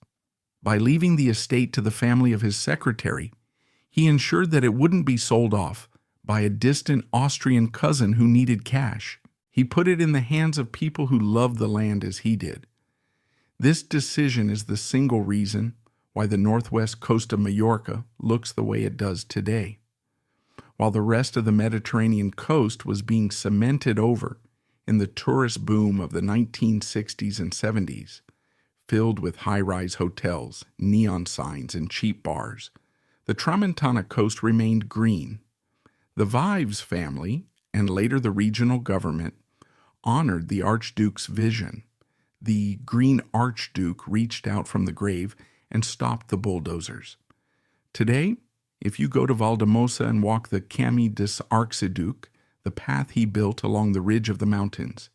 By leaving the estate to the family of his secretary, he ensured that it wouldn't be sold off by a distant Austrian cousin who needed cash. He put it in the hands of people who loved the land as he did. This decision is the single reason why the northwest coast of Mallorca looks the way it does today. While the rest of the Mediterranean coast was being cemented over in the tourist boom of the 1960s and 70s, filled with high-rise hotels, neon signs, and cheap bars, the Tramontana coast remained green. The Vives family, and later the regional government, honored the Archduke's vision. The Green Archduke reached out from the grave and stopped the bulldozers. Today, if you go to Valdemosa and walk the Camí des Archiducs, the path he built along the ridge of the mountains,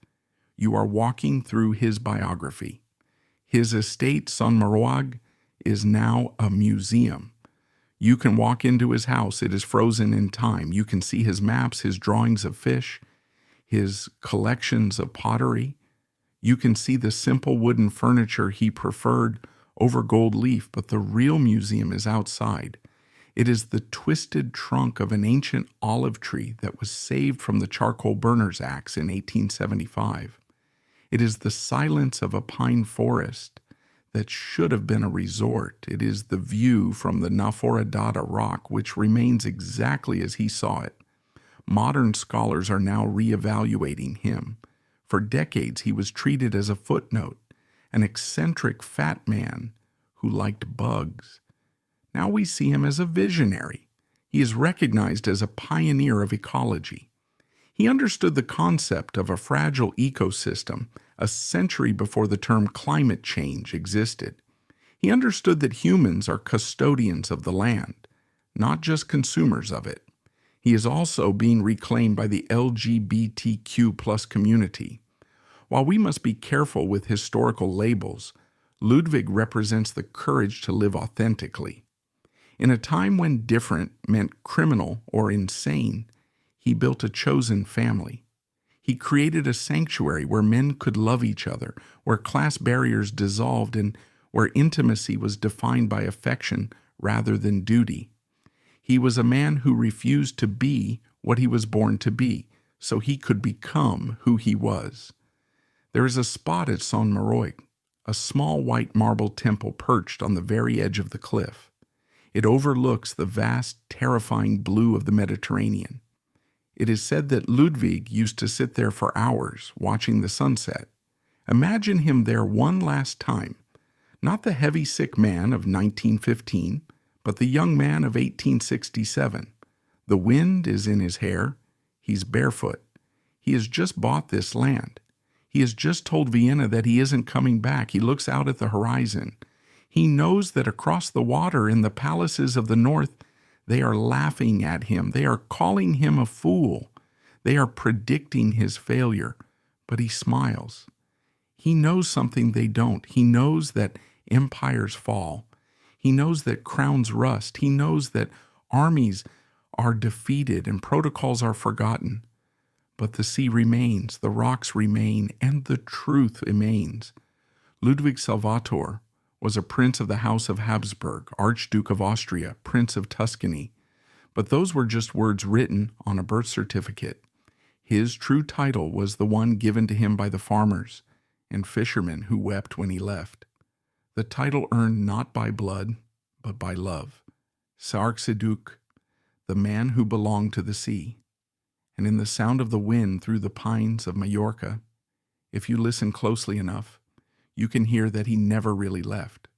you are walking through his biography. His estate, Son Maroag, is now a museum. You can walk into his house. It is frozen in time. You can see his maps, his drawings of fish, his collections of pottery. You can see the simple wooden furniture he preferred over gold leaf, but the real museum is outside. It is the twisted trunk of an ancient olive tree that was saved from the charcoal burner's axe in 1875. It is the silence of a pine forest that should have been a resort. It is the view from the Naforadada rock, which remains exactly as he saw it. Modern scholars are now reevaluating him. For decades, he was treated as a footnote, an eccentric fat man who liked bugs. Now we see him as a visionary. He is recognized as a pioneer of ecology. He understood the concept of a fragile ecosystem a century before the term climate change existed. He understood that humans are custodians of the land, not just consumers of it. He is also being reclaimed by the LGBTQ+ community. While we must be careful with historical labels, Ludwig represents the courage to live authentically. In a time when different meant criminal or insane, he built a chosen family. He created a sanctuary where men could love each other, where class barriers dissolved, and where intimacy was defined by affection rather than duty. He was a man who refused to be what he was born to be, so he could become who he was. There is a spot at Son Maroag, a small white marble temple perched on the very edge of the cliff. It overlooks the vast, terrifying blue of the Mediterranean. It is said that Ludwig used to sit there for hours, watching the sunset. Imagine him there one last time, not the heavy sick man of 1915, but the young man of 1867. The wind is in his hair. He's barefoot. He has just bought this land. He has just told Vienna that he isn't coming back. He looks out at the horizon. He knows that across the water in the palaces of the north, they are laughing at him. They are calling him a fool. They are predicting his failure. But he smiles. He knows something they don't. He knows that empires fall. He knows that crowns rust. He knows that armies are defeated and protocols are forgotten. But the sea remains, the rocks remain, and the truth remains. Ludwig Salvator was a prince of the House of Habsburg, Archduke of Austria, Prince of Tuscany. But those were just words written on a birth certificate. His true title was the one given to him by the farmers and fishermen who wept when he left. The title earned not by blood, but by love. Archduke, the man who belonged to the sea. And in the sound of the wind through the pines of Mallorca, if you listen closely enough, you can hear that he never really left.